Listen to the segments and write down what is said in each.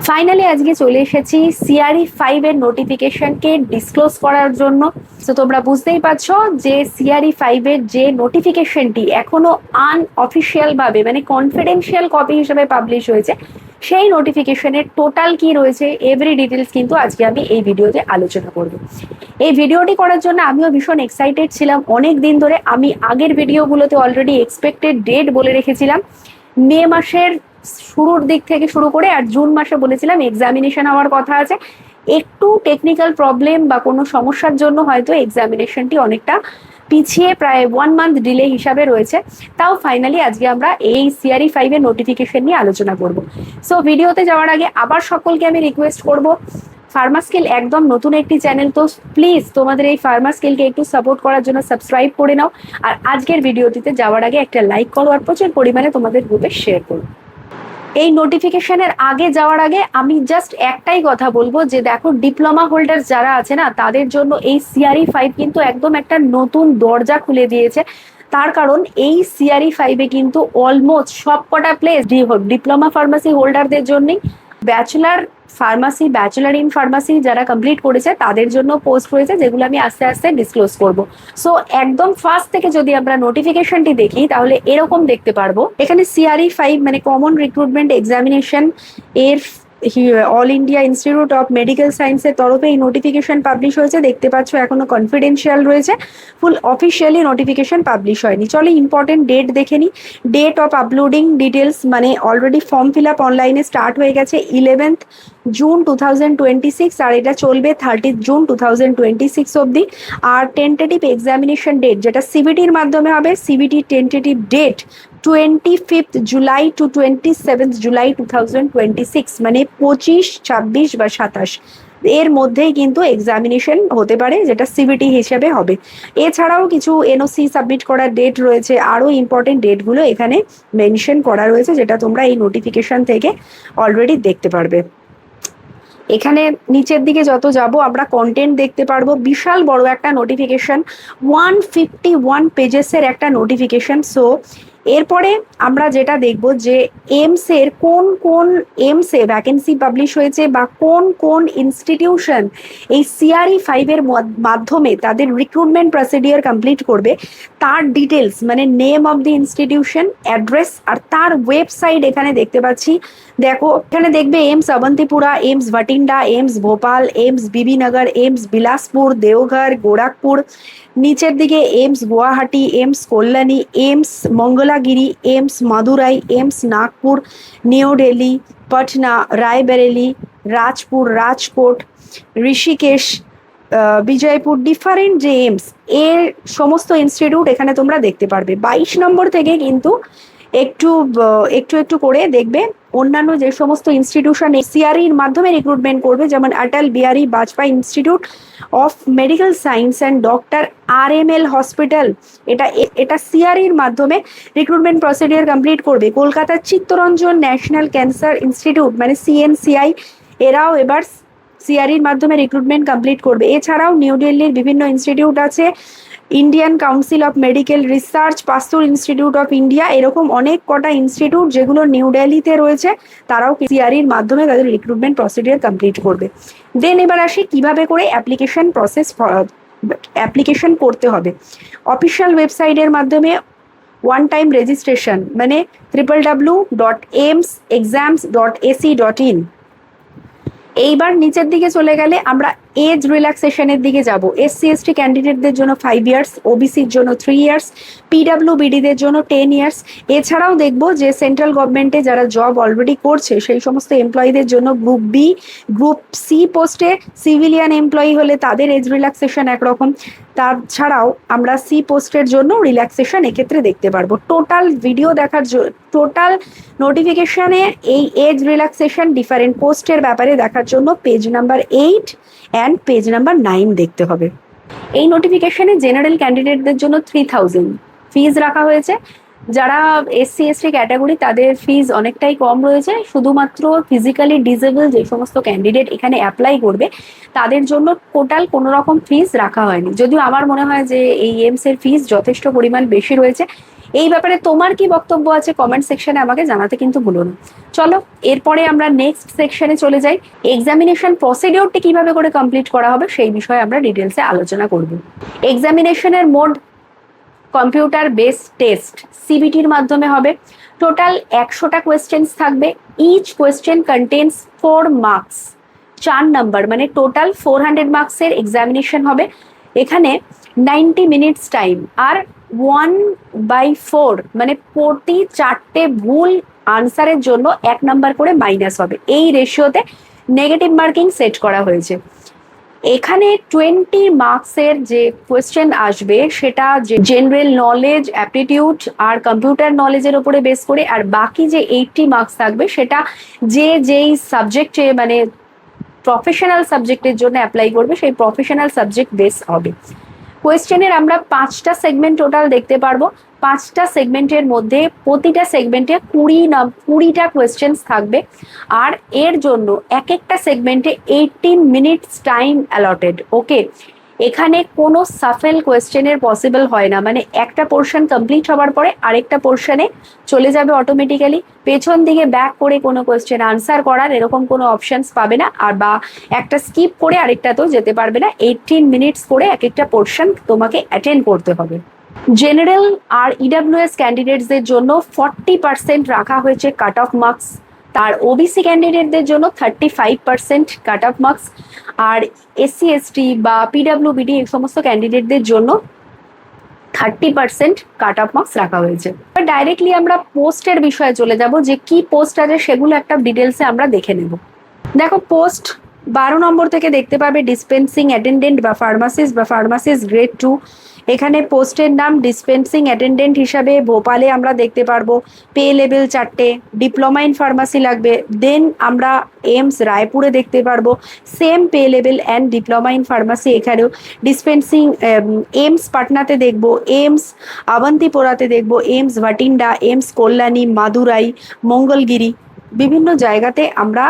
Finally আজকে চলে এসেছি সিআরই 5 এর নোটিফিকেশনকে ডিসক্লোজ করার জন্য। তো তোমরা বুঝতেই পারছো যে সিআরই 5 এর যে নোটিফিকেশনটি এখনো আনঅফিসিয়াল ভাবে মানে কনফিডেন্সিয়াল কপি হিসেবে পাবলিশ হয়েছে, সেই নোটিফিকেশনের টোটাল কি রয়েছে এভরি ডিটেলস কিন্তু আজকে আমি এই ভিডিওতে আলোচনা করব। এই ভিডিওটি করার জন্য আমিও ভীষণ এক্সাইটেড ছিলাম অনেক দিন ধরে। আমি আগের ভিডিওগুলোতে অলরেডি এক্সপেক্টেড ডেট বলে রেখেছিলাম, মে মাসের শুরুর দিক থেকে শুরু করে, আর জুন মাসে বলেছিলাম এক্সামিনেশন হওয়ার কথা আছে। একটু টেকনিক্যাল প্রবলেম বা কোনো সমস্যার জন্য হয়তো এক্সামিনেশনটি অনেকটা পিছিয়ে প্রায় 1 মান্থ ডিলে হিসাবে রয়েছে। তাও ফাইনালি আজকে আমরা এই সিআরই 5 এর নোটিফিকেশন নিয়ে আলোচনা করব। সো ভিডিওতে যাওয়ার আগে আবার সকলকে আমি রিকোয়েস্ট করব, ফার্মাস্কিল একদম নতুন একটি চ্যানেল, তো প্লিজ তোমাদের এই ফার্মাস্কিলকে একটু সাপোর্ট করার জন্য সাবস্ক্রাইব করে নাও। আর আজকের ভিডিওটিতে যাওয়ার আগে একটা লাইক করো আর প্রচুর পরিমাণে তোমাদের গ্রুপে শেয়ার করো। এই নোটিফিকেশনের আগে যাওয়ার আগে আমি জাস্ট একটাই কথা বলবো যে দেখো, ডিপ্লোমা হোল্ডার যারা আছে না, তাদের জন্য এই সিআরই 5 কিন্তু একদম একটা নতুন দরজা খুলে দিয়েছে। তার কারণ এই সিআরই 5 কিন্তু অলমোস্ট সবকটা প্লেস ডিপ্লোমা ফার্মাসি হোল্ডারদের জন্যই। Bachelor pharmacy, bachelor in pharmacy যারা কমপ্লিট করেছে তাদের জন্য পোস্ট রয়েছে, যেগুলো আমি আস্তে আস্তে ডিসক্লোজ করব। সো একদম ফার্স্ট থেকে যদি আমরা নোটিফিকেশনটি দেখি তাহলে এরকম দেখতে পারবো। এখানে সিআরই 5 মানে কমন রিক্রুটমেন্ট এক্সামিনেশন এর all India institute of medical সায়েন্সের তরফে এই নোটিফিকেশন পাবলিশ হয়েছে। দেখতে পাচ্ছ এখনো কনফিডেন্সিয়াল রয়েছে, ফুল অফিসিয়ালি নোটিফিকেশন পাবলিশ হয়নি। চলো ইম্পর্টেন্ট ডেট দেখে নি। ডেট অফ আপলোডিং ডিটেলস মানে অলরেডি ফর্ম ফিল আপ অনলাইনে স্টার্ট হয়ে গেছে 11th জুন 2026, আর এটা চলবে 30th জুন 2026 অবধি। আর টেন্টেটিভ এক্সামিনেশন ডেট যেটা সিবিটির মাধ্যমে হবে, CBT tentative date 25th July to 27th July 2026, মানে 25, 26 বা 27 এর মধ্যেই কিন্তু এক্সামিনেশন হতে পারে, যেটা সিবিটি হিসেবে হবে। এছাড়াও কিছু এনওসি সাবমিট করার ডেট রয়েছে, আরও ইম্পর্টেন্ট ডেটগুলো এখানে মেনশন করা রয়েছে, যেটা তোমরা এই নোটিফিকেশন থেকে অলরেডি দেখতে পারবে। এখানে নিচের দিকে যত যাব আমরা কন্টেন্ট দেখতে পারবো। বিশাল বড় একটা নোটিফিকেশন, 151 পেজেসের একটা নোটিফিকেশন। সো এরপরে আমরা যেটা দেখব যে এমসের কোন কোন এমসে ভ্যাকেন্সি পাবলিশ হয়েছে বা কোন কোন ইনস্টিটিউশন এই সিআরই 5 এর মাধ্যমে তাদের রিক্রুটমেন্ট প্রসিডিওর কমপ্লিট করবে, তার ডিটেলস মানে name of the institution, address আর তার ওয়েবসাইট এখানে দেখতে পাচ্ছি। দেখো এখানে দেখবে এমস অবন্তিপুরা, এমস ভটিন্ডা, এমস ভোপাল, এমস বিবিনগর, এমস বিলাসপুর, দেওঘর, গোরখপুর। নিচের দিকে এমস গুয়াহাটি, এমস কল্যাণী, এমস মঙ্গলাগিরি, এমস মাদুরাই, এমস নাগপুর, নিউ দিল্লি, পাটনা, রায়বেরেলি, রাজপুর, রাজকোট, ঋষিকেশ, বিজয়পুর, ডিফারেন্ট যে এমস এর সমস্ত ইনস্টিটিউট এখানে তোমরা দেখতে পারবে। 22 নম্বর থেকে কিন্তু একটু একটু একটু করে দেখবে অন্যান্য যে সমস্ত ইনস্টিটিউশন সিআরইর মাধ্যমে রিক্রুটমেন্ট করবে, যেমন Atal Bihari Vajpayee institute of medical science and doctor RML hospital, এটা সিআরইর মাধ্যমে রিক্রুটমেন্ট প্রসিডিওর কমপ্লিট করবে। কলকাতার চিত্তরঞ্জন ন্যাশনাল ক্যান্সার ইনস্টিটিউট মানে সিএনসিআই, এরাও এবার সিআরইর মাধ্যমে রিক্রুটমেন্ট কমপ্লিট করবে। এছাড়াও নিউ দিল্লির বিভিন্ন ইনস্টিটিউট আছে, Indian council of medical research, পাস্তুর institute of India, এরকম অনেক কটা ইনস্টিটিউট যেগুলো নিউ দিল্লিতে রয়েছে, তারাও সিআরইর মাধ্যমে তাদের রিক্রুটমেন্ট প্রসিডিওর কমপ্লিট করবে। দেন এবার আসি কিভাবে করে অ্যাপ্লিকেশন করতে হবে। অফিসিয়াল ওয়েবসাইটের মাধ্যমে ওয়ান টাইম রেজিস্ট্রেশন মানে www.emsexams.ac.in। এইবার নিচের দিকে চলে গেলে আমরা এজ রিল্যাক্সেশনের দিকে যাব। এসসি এসটি ক্যান্ডিডেটদের জন্য 5 ইয়ার্স, ওবিসির জন্য 3 ইয়ার্স, পিডাব্লিউবিডিদের জন্য 10 ইয়ার্স। এছাড়াও দেখবো যে সেন্ট্রাল গভর্নমেন্টে যারা জব অলরেডি করছে সেই সমস্ত এমপ্লয়ীদের জন্য গ্রুপ বি, গ্রুপ সি পোস্টে সিভিলিয়ান এমপ্লয়ি হলে তাদের এজ রিল্যাক্সেশন একরকম। তাছাড়াও আমরা সি পোস্টের জন্য রিল্যাক্সেশন এক্ষেত্রে দেখতে পারবো। টোটাল ভিডিও দেখার টোটাল নোটিফিকেশনে এই এজ রিল্যাক্সেশন ডিফারেন্ট পোস্টের ব্যাপারে দেখার জন্য page number 8 and page number 9 দেখতে হবে। এই নোটিফিকেশনে জেনারেল ক্যান্ডিডেটদের জন্য 3000 ফিজ রাখা হয়েছে। যারা এসসি এসটি ক্যাটাগরি তাদের ফিজ অনেকটাই কম রয়েছে। শুধুমাত্র ফিজিক্যালি ডিসেবল যে সমস্ত ক্যান্ডিডেট এখানে অ্যাপ্লাই করবে তাদের জন্য টোটাল কোনো রকম ফিজ রাখা হয়নি, যদিও আমার মনে হয় যে এই এমস এর ফিজ যথেষ্ট পরিমাণ বেশি রয়েছে। এই ব্যাপারে তোমার কি বক্তব্য আছে কমেন্ট সেকশনে আমাকে জানাতে কিন্তু ভুলো না। চলো এরপরে আমরা নেক্সট সেকশনে চলে যাই। এক্সামিনেশন প্রসিডিওরটি কিভাবে করে কমপ্লিট করা হবে সেই বিষয়ে আমরা ডিটেলসে আলোচনা করব। এক্সামিনেশনের মোড কম্পিউটার বেস টেস্ট, সিবিটির মাধ্যমে হবে। টোটাল 100টা কোয়েশ্চেন্স থাকবে। Each question contains 4 marks, 4 number, মানে টোটাল 400 মার্কসের এক্সামিনেশন হবে। এখানে 90 মিনিটস টাইম, আর 1/4 মানে প্রতি 4টে ভুল আনসারের জন্য 1 নাম্বার করে মাইনাস হবে। এই রেশিওতে নেগেটিভ মার্কিং সেট করা হয়েছে। এখানে 20 মার্কসের যে কোয়েশ্চেন আসবে সেটা জেনারেল নলেজ, অ্যাপটিটিউড আর কম্পিউটার নলেজের উপরে বেস করে, আর বাকি যে 80 মার্কস থাকবে সেটা যেই সাবজেক্টে মানে প্রফেশনাল সাবজেক্টের জন্য অ্যাপ্লাই করবে সেই প্রফেশনাল সাবজেক্ট বেস হবে। কোয়েশ্চেনের আমরা 5টা সেগমেন্ট টোটাল দেখতে পারবো। 5টা সেগমেন্টের মধ্যে প্রতিটা সেগমেন্টে 20টা কোয়েশ্চেন্স থাকবে, আর এর জন্য এক একটা সেগমেন্টে 18 মিনিটস টাইম অ্যালটেড। ওকে, এখানে কোনো সাফেল কোয়েশ্চেনের পসিবল হয় না, মানে একটা পোর্শন কমপ্লিট হওয়ার পরে আরেকটা পোর্শনে চলে যাবে অটোমেটিক্যালি। পেছন দিকে ব্যাক করে কোনো কোয়েশ্চেন আনসার করার এরকম কোনো অপশনস পাবে না, আর বা একটা স্কিপ করে আরেকটাতেও যেতে পারবে না। 18 মিনিটস করে এক একটা পোর্শন তোমাকে অ্যাটেন্ড করতে হবে। জেনারেল আর ইডাব্লিউএস ক্যান্ডিডেটসদের জন্য 40% রাখা হয়েছে কাট অফ মার্কস, তার ওবিসি ক্যান্ডিডেটদের জন্য 35% কাট অফ মার্কস, আর এসসি এসটি বা পিডাব্লিউবিডি এই সমস্ত ক্যান্ডিডেটদের জন্য 30% কাট অফ মার্কস রাখা হয়েছে। এবার ডাইরেক্টলি আমরা পোস্টের বিষয়ে চলে যাব, যে কি পোস্ট আছে সেগুলো একটা ডিটেলসে আমরা দেখে নেব। দেখো, পোস্ট 12 নম্বর থেকে দেখতে পাবে ডিসপেন্সিং অ্যাটেন্ডেন্ট বা ফার্মাসিস্ট গ্রেড 2। এখানে পোস্টের নাম ডিসপেন্সিং অ্যাটেন্ডেন্ট হিসাবে ভোপালে আমরা দেখতে পারবো। পে লেভেল 4টে, ডিপ্লোমা ইন ফার্মাসি লাগবে। দেন আমরা এইমস রায়পুরে দেখতে পারবো same pay level and diploma in pharmacy. এখানেও ডিসপেন্সিং এইমস পাটনাতে দেখবো, এইমস আবন্তিপোরাতে দেখবো, এইমস ভাটিন্ডা, এইমস কল্যাণী, মাদুরাই, মঙ্গলগিরি, বিভিন্ন জায়গাতে আমরা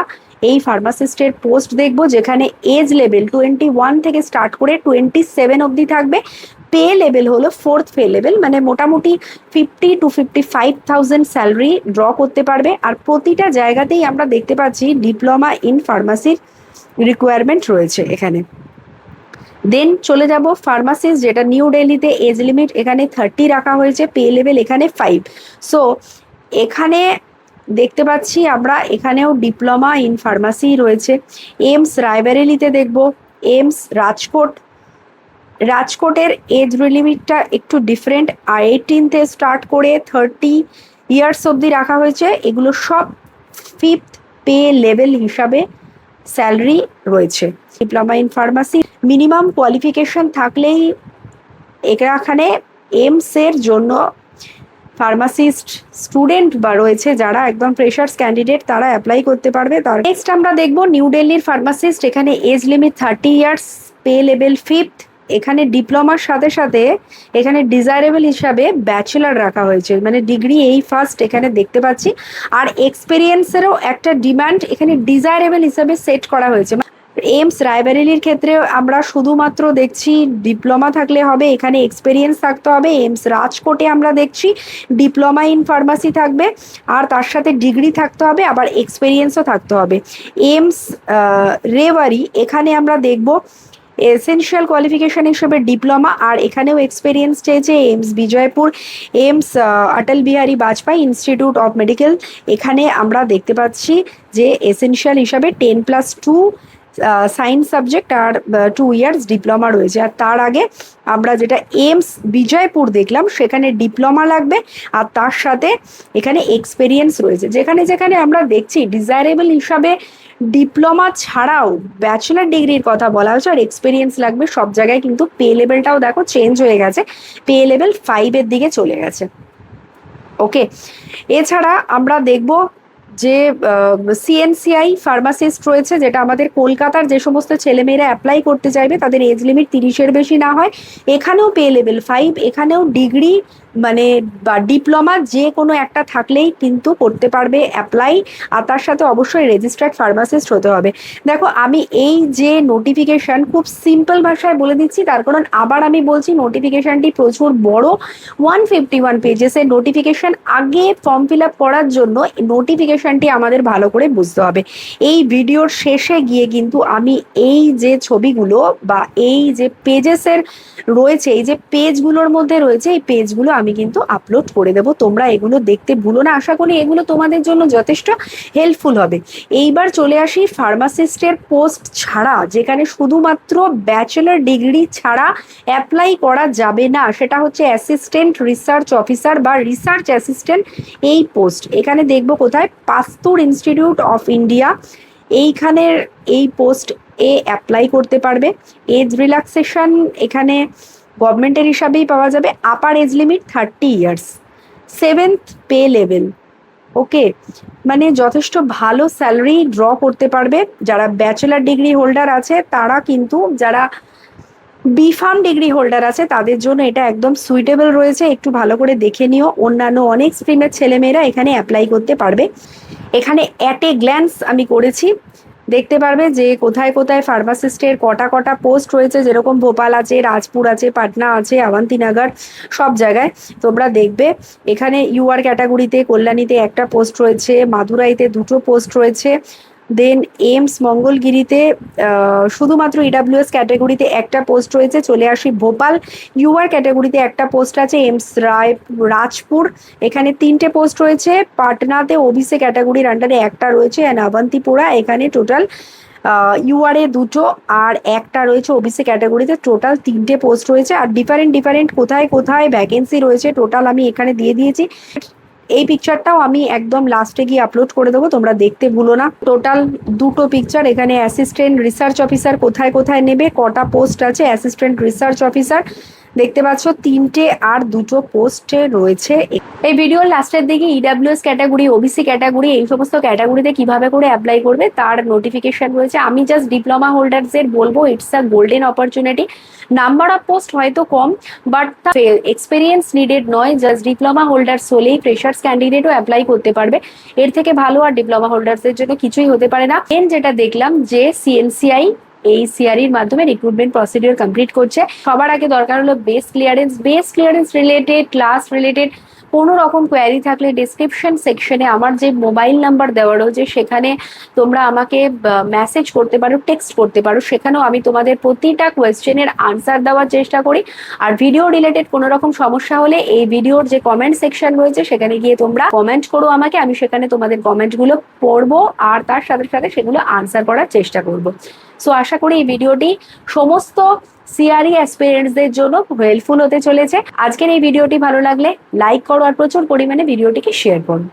এই ফার্মাসিস্টের পোস্ট দেখব, যেখানে এজ লেভেল 21 থেকে স্টার্ট করে 27 অবধি থাকবে। পে লেভেল হলো 4th পে লেভেল, মানে মোটামুটি 50 to 55,000 স্যালারি ড্র করতে পারবে। আর প্রতিটা জায়গাতেই আমরা দেখতে পাচ্ছি ডিপ্লোমা ইন ফার্মাসির রিকোয়ারমেন্ট রয়েছে এখানে। দেন চলে যাব ফার্মাসিস্ট, যেটা নিউ দিল্লিতে এজ লিমিট এখানে 30 রাখা হয়েছে, পে লেভেল এখানে 5। সো এখানে দেখতে পাচ্ছি আমরা এখানেও ডিপ্লোমা ইন ফার্মাসি রয়েছে। এইমস রায়বেরেলিতে দেখব, এইমস রাজকোটের এজ লিমিটটা একটু ডিফারেন্ট, 18 থেকে স্টার্ট করে 30 ইয়ার্স অবধি রাখা হয়েছে। এগুলো সব 5th পে লেভেল হিসাবে স্যালারি রয়েছে। Diploma in pharmacy minimum qualification থাকলেই এখানে এইমস এর জন্য ফার্মাসিস্ট স্টুডেন্ট বা রয়েছে যারা একদম ফ্রেশার্স ক্যান্ডিডেট, তারা অ্যাপ্লাই করতে পারবে। তার নেক্সট আমরা দেখব নিউ দিল্লির ফার্মাসিস্ট। এখানে age limit 30 years, pay level 5th। এখানে ডিপ্লোমার সাথে সাথে এখানে ডিজায়ারেবল হিসাবে ব্যাচেলার রাখা হয়েছে, মানে ডিগ্রি এই ফার্স্ট এখানে দেখতে পাচ্ছি। আর এক্সপিরিয়েন্সেরও একটা ডিমান্ড এখানে ডিজায়ারেবল হিসাবে সেট করা হয়েছে। এইমস রায়বেরেলির ক্ষেত্রে আমরা শুধুমাত্র দেখছি ডিপ্লোমা থাকলে হবে, এখানে এক্সপিরিয়েন্স থাকতে হবে। এইমস রাজকোটে আমরা দেখছি ডিপ্লোমা ইন ফার্মাসি থাকবে, আর তার সাথে ডিগ্রি থাকতে হবে, আবার এক্সপিরিয়েন্সও থাকতে হবে। এইমস রেওয়ারি এখানে আমরা দেখব এসেনশিয়াল কোয়ালিফিকেশন হিসেবে ডিপ্লোমা, আর এখানেও এক্সপিরিয়েন্স চেয়েছে। AIIMS Vijaypur, AIIMS Atal Bihari Vajpayee institute of Medical, এখানে আমরা দেখতে পাচ্ছি যে এসেনশিয়াল হিসাবে 10+2 সায়েন্স সাবজেক্ট আর 2 ইয়ার্স ডিপ্লোমা রয়েছে। আর তার আগে আমরা যেটা এইমস বিজয়পুর দেখলাম সেখানে ডিপ্লোমা লাগবে, আর তার সাথে এখানে এক্সপিরিয়েন্স রয়েছে। যেখানে যেখানে আমরা দেখছি ডিজায়ারেবল হিসাবে ডিপ্লোমা ছাড়াও ব্যাচেলার ডিগ্রির কথা বলা হয়েছে আর এক্সপিরিয়েন্স লাগবে, সব জায়গায় কিন্তু পে লেভেলটাও দেখো চেঞ্জ হয়ে গেছে, পে লেভেল 5 দিকে চলে গেছে। ওকে, এছাড়া আমরা দেখব যে সিএনসিআই ফার্মাসিস্ট রয়েছে, যেটা আমাদের কলকাতার যে সমস্ত ছেলেমেয়েরা অ্যাপ্লাই করতে চাইবে তাদের এজ লিমিট 30-এর বেশি না হয়। এখানেও পে লেভেল 5, এখানেও ডিগ্রি মানে বা ডিপ্লোমা যে কোনো একটা থাকলেই কিন্তু করতে পারবে অ্যাপ্লাই। আর তার সাথে অবশ্যই রেজিস্টার্ড ফার্মাসিস্ট হতে হবে। দেখো আমি এই যে নোটিফিকেশন খুব সিম্পল ভাষায় বলে দিচ্ছি, তার কারণ আবার আমি বলছি নোটিফিকেশনটি প্রচুর বড়, 151 পেজেসের নোটিফিকেশন। আগে ফর্ম ফিল আপ করার জন্য নোটিফিকেশনটি আমাদের ভালো করে বুঝতে হবে। এই ভিডিওর শেষে গিয়ে কিন্তু আমি এই যে ছবিগুলো বা এই যে পেজেসের রয়েছে, এই যে পেজগুলোর মধ্যে রয়েছে, এই পেজগুলো আমি কিন্তু আপলোড করে দেবো। তোমরা এগুলো দেখতে ভুলো না, আশা করি এগুলো তোমাদের জন্য যথেষ্ট হেল্পফুল হবে। এইবার চলে আসি ফার্মাসিস্টের পোস্ট ছাড়া, যেখানে শুধুমাত্র ব্যাচেলর ডিগ্রি ছাড়া অ্যাপ্লাই করা যাবে না, সেটা হচ্ছে অ্যাসিস্ট্যান্ট রিসার্চ অফিসার বা রিসার্চ অ্যাসিস্ট্যান্ট। এই পোস্ট এখানে দেখবো কোথায়, পাস্তুর ইনস্টিটিউট অফ ইন্ডিয়া, এইখানের এই পোস্ট অ্যাপ্লাই করতে পারবে। এজ রিল্যাক্সেশন এখানে গভর্নমেন্টের হিসাবেই পাওয়া যাবে। Upper age limit 30 years, 7th pay level. Okay, মানে যথেষ্ট ভালো স্যালারি ড্র করতে পারবে। যারা ব্যাচেলার ডিগ্রি হোল্ডার আছে তারা কিন্তু, যারা বিফার্ম ডিগ্রি হোল্ডার আছে তাদের জন্য এটা একদম সুইটেবল রয়েছে। একটু ভালো করে দেখে নিও, অন্যান্য অনেক স্ট্রিমের ছেলেমেয়েরা এখানে অ্যাপ্লাই করতে পারবে। এখানে অ্যাট এ গ্ল্যান্স আমি করেছি, দেখতে পারবে যে কোথায় কোথায় ফার্মাসিস্টের কটা কটা পোস্ট রয়েছে, যেরকম ভোপাল আছে, রাজপুর আছে, পাটনা আছে, আওয়ান্তিনগর, সব জায়গায় তোমরা দেখবে। এখানে ইউআর ক্যাটাগরিতে কল্যাণীতে একটা পোস্ট রয়েছে, মাদুরাইতে দুটো পোস্ট রয়েছে, দেন এইমস মঙ্গলগিরিতে শুধুমাত্র ইডাব্লিউএস ক্যাটাগরিতে একটা পোস্ট রয়েছে। চলে আসি ভোপাল, ইউআর ক্যাটাগরিতে একটা পোস্ট আছে, এইমস রাজপুর এখানে 3টে পোস্ট রয়েছে, পাটনাতে ওবিসি ক্যাটাগরির আন্ডারে একটা রয়েছে, অ্যান্ড আবন্তিপুরা এখানে টোটাল ইউআর এ দুটো আর একটা রয়েছে ওবিসি ক্যাটাগরিতে, টোটাল 3টে পোস্ট রয়েছে। আর ডিফারেন্ট কোথায় কোথায় ভ্যাকেন্সি রয়েছে টোটাল আমি এখানে দিয়ে দিয়েছি। এই পিকচারটাও আমি একদম লাস্টে গিয়ে আপলোড করে দেবো, তোমরা দেখতে ভুলো না। টোটাল দুটো পিকচার, এখানে অ্যাসিস্ট্যান্ট রিসার্চ অফিসার কোথায় কোথায় নেবে, কটা পোস্ট আছে, অ্যাসিস্ট্যান্ট রিসার্চ অফিসার দেখতে পাচ্ছ 3টে আর দুটো পোস্টে রয়েছে। এই ভিডিওর লাস্টের দিকে ইডাব্লিউএস ক্যাটাগরি, ওবিসি ক্যাটাগরি, এই সমস্ত ক্যাটাগরিতে কিভাবে করে অ্যাপ্লাই করবে তার নোটিফিকেশন রয়েছে। আমি জাস্ট ডিপ্লোমা হোল্ডারদের বলবো, it's a golden opportunity. Number of post হয়তো কম, বাট এক্সপিরিয়েন্স নিডেড নয়, জাস্ট ডিপ্লোমা হোল্ডার্স হলেই ফ্রেশার্স ক্যান্ডিডেটও অ্যাপ্লাই করতে পারবে। এর থেকে ভালো আর ডিপ্লোমা হোল্ডার্সদের জন্য কিছুই হতে পারে না। যেটা দেখলাম যে সিএনসিআই এই সিআরির মাধ্যমে রিক্রুটমেন্ট প্রসিডিওর কমপ্লিট করছে। সবার আগে দরকার হলো base clearance related, class related কোনো রকম কোয়ারি থাকলে ডিসক্রিপশন সেকশনে আমার যে মোবাইল নাম্বার দেওয়া রয়েছে সেখানে তোমরা আমাকে মেসেজ করতে পারো, টেক্সট করতে পারো, সেখানেও আমি তোমাদের প্রতিটা কোয়েশ্চেনের আনসার দেওয়ার চেষ্টা করি। আর ভিডিও রিলেটেড কোনো রকম সমস্যা হলে এই ভিডিওর যে কমেন্ট সেকশন রয়েছে সেখানে গিয়ে তোমরা কমেন্ট করো আমাকে, আমি সেখানে তোমাদের কমেন্টগুলো পড়বো আর তার সাথে সাথে সেগুলো আনসার করার চেষ্টা করব। সো আশা করি এই ভিডিওটি সমস্ত সিআরই অ্যাসপিরেন্টসদের জন্য হেল্পফুল হতে চলেছে। আজকের এই ভিডিওটি ভালো লাগলে লাইক করো আর প্রচুর পরিমাণে ভিডিওটিকে শেয়ার করো।